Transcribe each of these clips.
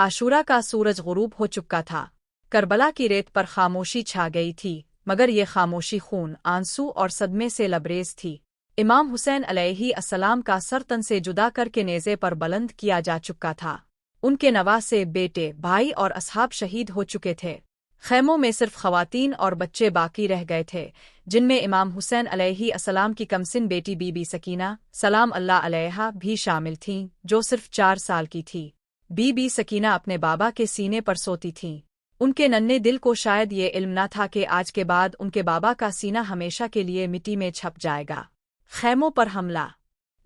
आशूरा का सूरज गुरूब हो चुका था। करबला की रेत पर खामोशी छा गई थी, मगर ये खामोशी खून, आंसू और सदमे से लबरेज थी। इमाम हुसैन अलैहि अस्सलाम का सर तन से जुदा करके नेज़े पर बुलंद किया जा चुका था। उनके नवासे, बेटे, भाई और असहाब शहीद हो चुके थे। खैमों में सिर्फ खवातीन और बच्चे बाकी रह गए थे, जिनमें इमाम हुसैन अलैहि अस्सलाम की कमसिन बेटी बीबी सकीना सलाम अल्लाह अलैहा भी शामिल थीं, जो सिर्फ 4 साल की थी। बीबी सकीना अपने बाबा के सीने पर सोती थीं। उनके नन्हे दिल को शायद ये इल्म न था कि आज के बाद उनके बाबा का सीना हमेशा के लिए मिट्टी में छप जाएगा। खैमों पर हमला।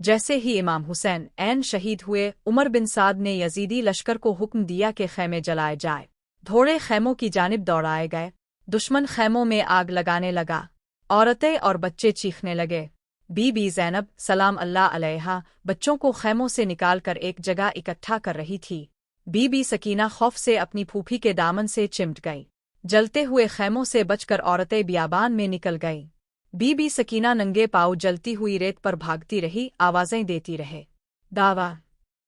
जैसे ही इमाम हुसैन ऐन शहीद हुए, उमर बिन साद ने यजीदी लश्कर को हुक्म दिया कि खैमे जलाए जाए। धोड़े खैमों की जानिब दौड़ाए गए। दुश्मन खैमों में आग लगाने लगा। औरतें और बच्चे चीखने लगे। बीबी ज़ैनब सलाम अल्लाह अलैहा बच्चों को खैमों से निकालकर एक जगह इकट्ठा कर रही थी। बीबी सकीना खौफ से अपनी फूफी के दामन से चिमट गई। जलते हुए खैमों से बचकर औरतें बियाबान में निकल गईं। बीबी सकीना नंगे पाँव जलती हुई रेत पर भागती रही, आवाज़ें देती रहे, दावा,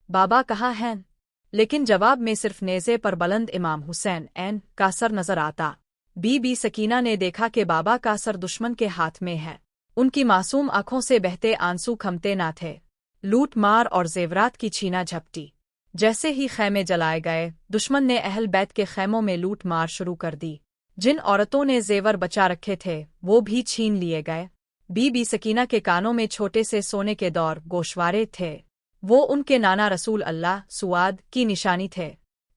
बाबा कहाँ हैं? लेकिन जवाब में सिर्फ नेज़े पर बुलंद इमाम हुसैन ऐन का सर नजर आता। बीबी सकीना ने देखा कि बाबा का सर दुश्मन के हाथ में है। उनकी मासूम आंखों से बहते आंसू थमते न थे। लूट मार और जेवरात की छीना झपटी। जैसे ही खैमे जलाए गए, दुश्मन ने अहल बैत के खैमों में लूट मार शुरू कर दी। जिन औरतों ने जेवर बचा रखे थे, वो भी छीन लिए गए। बीबी सकीना के कानों में छोटे से सोने के दौर गोशवारे थे। वो उनके नाना रसूल अल्लाह सुआद की निशानी थे।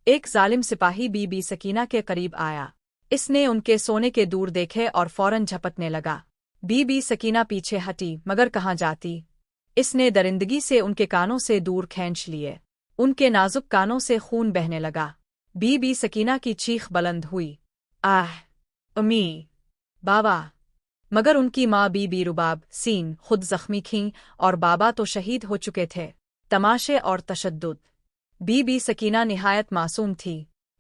एक जालिम सिपाही बीबी सकीना के करीब आया। इसने उनके सोने के दूर देखे और फौरन झपटने लगा। बीबी सकीना पीछे हटी, मगर कहाँ जाती। इसने दरिंदगी से उनके कानों से दूर खींच लिए। उनके नाजुक कानों से खून बहने लगा। बीबी सकीना की चीख बुलंद हुई, आह, अम्मी, बाबा। मगर उनकी माँ बीबी रुबाब सीन खुद जख्मी थीं और बाबा तो शहीद हो चुके थे। तमाशे और तशद्दुद। बीबी सकीना निहायत मासूम थी।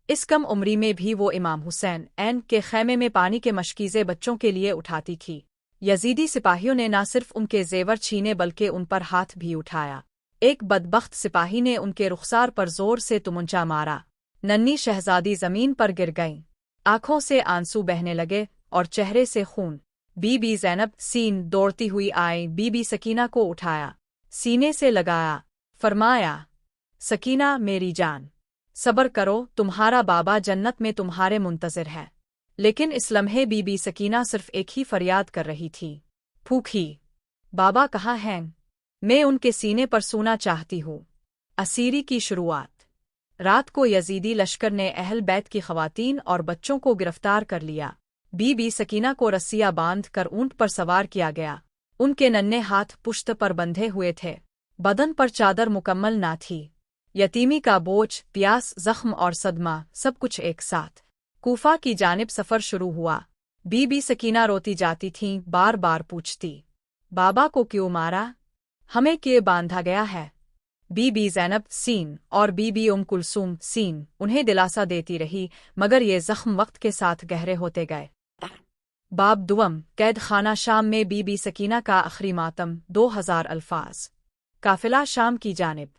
इस कम उम्री में भी वो इमाम हुसैन ऐन के खैमे में पानी के मशकीज़े बच्चों के लिए उठाती थी। यजीदी सिपाहियों ने न सिर्फ उनके जेवर छीने बल्कि उन पर हाथ भी उठाया। एक बदबख्त सिपाही ने उनके रुखसार पर जोर से तुमुंचा मारा। नन्ही शहजादी जमीन पर गिर गईं। आंखों से आंसू बहने लगे और चेहरे से खून। बीबी ज़ैनब सीन दौड़ती हुई आई, बीबी सकीना को उठाया, सीने से लगाया, फरमाया, सकीना मेरी जान, सब्र करो, तुम्हारा बाबा जन्नत में तुम्हारे मुंतज़िर है। लेकिन इस लम्हे बीबी सकीना सिर्फ एक ही फरियाद कर रही थी, फूफी, बाबा कहाँ हैं? मैं उनके सीने पर सोना चाहती हूँ। असीरी की शुरुआत। रात को यजीदी लश्कर ने अहल बैत की खवातीन और बच्चों को गिरफ्तार कर लिया। बीबी सकीना को रस्सियाँ बांध कर ऊंट पर सवार किया गया। उनके नन्हे हाथ पुश्त पर बंधे हुए थे। बदन पर चादर मुकम्मल ना थी। यतीमी का बोझ, प्यास, जख्म और सदमा, सब कुछ एक साथ। कूफा की जानिब सफ़र शुरू हुआ। बीबी सकीना रोती जाती थीं, बार बार पूछती, बाबा को क्यों मारा? हमें क्यों बांधा गया है? बीबी ज़ैनब सीन और बीबी कुलसूम सीन उन्हें दिलासा देती रही, मगर ये जख्म वक्त के साथ गहरे होते गए। बाब दुअम, कैद खाना शाम में बीबी सकीना का आखिरी मातम, 2000 अल्फाज। काफिला शाम की जानिब।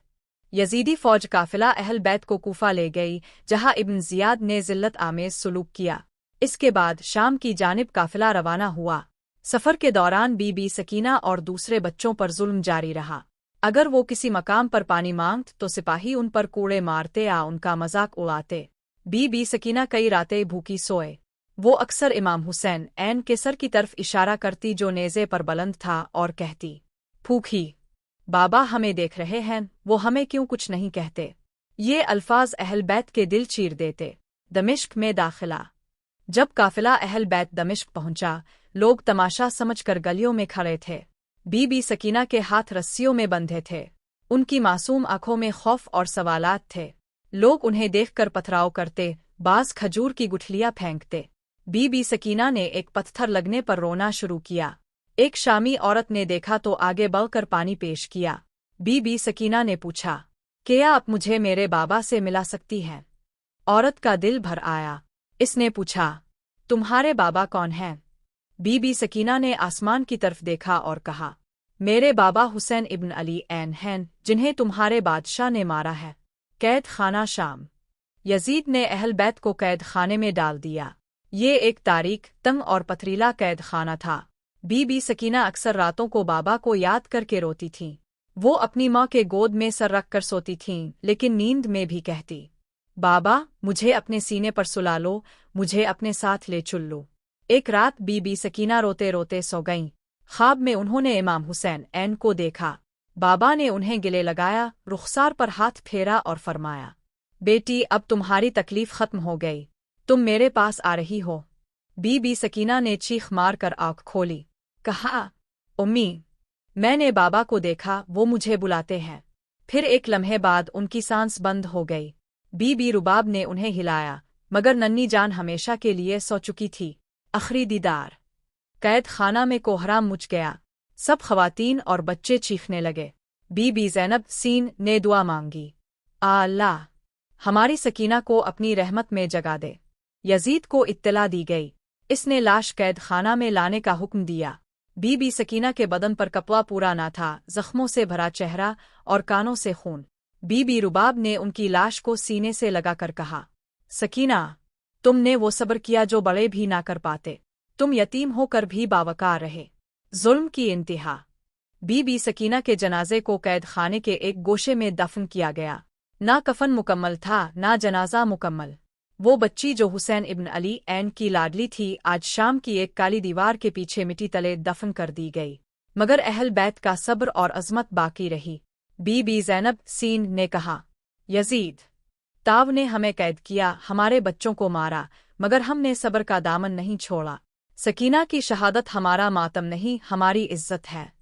यजीदी फौज काफिला अहल बैत को कूफा ले गई, जहां इब्न जियाद ने जिल्लत आमेज सुलूक किया। इसके बाद शाम की जानिब काफिला रवाना हुआ। सफ़र के दौरान बीबी सकीना और दूसरे बच्चों पर जुल्म जारी रहा। अगर वो किसी मकाम पर पानी मांगते तो सिपाही उन पर कूड़े मारते या उनका मजाक उड़ाते। बीबी सकीना कई रातें भूखी सोए। वो अक्सर इमाम हुसैन ऐन के सर की तरफ इशारा करती, जो नेज़े पर बुलंद था, और कहती, फूफी, बाबा हमें देख रहे हैं, वो हमें क्यों कुछ नहीं कहते? ये अल्फाज अहल बैत के दिल चीर देते। दमिश्क में दाखिला। जब काफिला अहल बैत दमिश्क पहुंचा, लोग तमाशा समझकर गलियों में खड़े थे। बीबी सकीना के हाथ रस्सियों में बंधे थे। उनकी मासूम आंखों में खौफ और सवालात थे। लोग उन्हें देखकर पथराव करते, बाज खजूर की गुठलियां फेंकते। बीबी सकीना ने एक पत्थर लगने पर रोना शुरू किया। एक शामी औरत ने देखा तो आगे बढ़कर पानी पेश किया। बीबी सकीना ने पूछा, क्या आप मुझे मेरे बाबा से मिला सकती हैं? औरत का दिल भर आया। इसने पूछा, तुम्हारे बाबा कौन हैं? बीबी सकीना ने आसमान की तरफ देखा और कहा, मेरे बाबा हुसैन इब्न अली ऐन हैं, जिन्हें तुम्हारे बादशाह ने मारा है। कैद खाना शाम। यजीद ने अहल बैत को कैद खाने में डाल दिया। ये एक तारीख, तंग और पथरीला कैद खाना था। बीबी सकीना अक्सर रातों को बाबा को याद करके रोती थीं। वो अपनी माँ के गोद में सर रख कर सोती थीं, लेकिन नींद में भी कहती, बाबा मुझे अपने सीने पर सुला लो, मुझे अपने साथ ले चल लो। एक रात बीबी सकीना रोते रोते सो गईं। ख्वाब में उन्होंने इमाम हुसैन ऐन को देखा। बाबा ने उन्हें गले लगाया, रुखसार पर हाथ फेरा और फरमाया, बेटी अब तुम्हारी तकलीफ खत्म हो गई, तुम मेरे पास आ रही हो। बीबी सकीना ने चीख मार कर आँख खोली। कहा, उम्मी, मैंने बाबा को देखा, वो मुझे बुलाते हैं। फिर एक लम्हे बाद उनकी सांस बंद हो गई। बीबी रुबाब ने उन्हें हिलाया, मगर नन्ही जान हमेशा के लिए सो चुकी थी। आखिरी दीदार। कैद खाना में कोहराम मुच गया। सब खवातीन और बच्चे चीखने लगे। बीबी ज़ैनब सीन ने दुआ मांगी, अल्लाह हमारी सकीना को अपनी रहमत में जगा दे। यजीद को इत्तला दी गई। इसने लाश कैद खाना में लाने का हुक्म दिया। बीबी सकीना के बदन पर कपड़ा पूरा ना था, जख्मों से भरा चेहरा और कानों से खून। बीबी रुबाब ने उनकी लाश को सीने से लगाकर कहा, सकीना, तुमने वो सब्र किया जो बड़े भी ना कर पाते। तुम यतीम होकर भी बावकार रहे। जुल्म की इंतहा। बीबी सकीना के जनाजे को कैद खाने के एक गोशे में दफन किया गया। ना कफन मुकम्मल था, ना जनाजा मुकम्मल। वो बच्ची जो हुसैन इब्न अली ऐन की लाडली थी, आज शाम की एक काली दीवार के पीछे मिट्टी तले दफन कर दी गई। मगर अहल बैत का सब्र और अज़मत बाकी रही। बीबी ज़ैनब सीन ने कहा, यजीद ताव ने हमें कैद किया, हमारे बच्चों को मारा, मगर हमने सब्र का दामन नहीं छोड़ा। सकीना की शहादत हमारा मातम नहीं, हमारी इज्जत है।